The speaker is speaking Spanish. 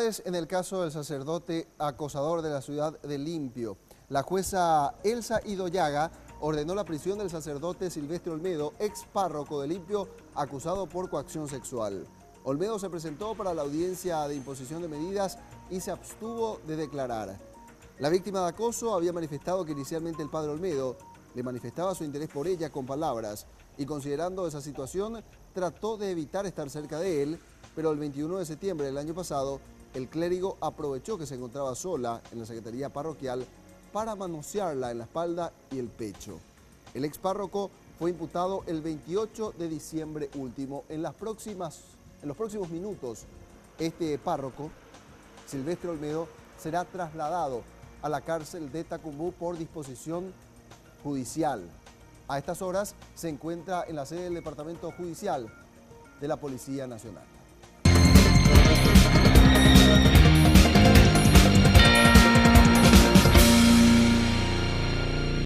Novedades en el caso del sacerdote acosador de la ciudad de Limpio. La jueza Elsa Idoyaga ordenó la prisión del sacerdote Silvestre Olmedo, ex párroco de Limpio, acusado por coacción sexual. Olmedo se presentó para la audiencia de imposición de medidas y se abstuvo de declarar. La víctima de acoso había manifestado que inicialmente el padre Olmedo le manifestaba su interés por ella con palabras y, considerando esa situación, trató de evitar estar cerca de él, pero el 21 de septiembre del año pasado, el clérigo aprovechó que se encontraba sola en la secretaría parroquial para manosearla en la espalda y el pecho. El ex párroco fue imputado el 28 de diciembre último. En los próximos minutos, este párroco, Silvestre Olmedo, será trasladado a la cárcel de Tacumbú por disposición judicial. A estas horas se encuentra en la sede del Departamento Judicial de la Policía Nacional.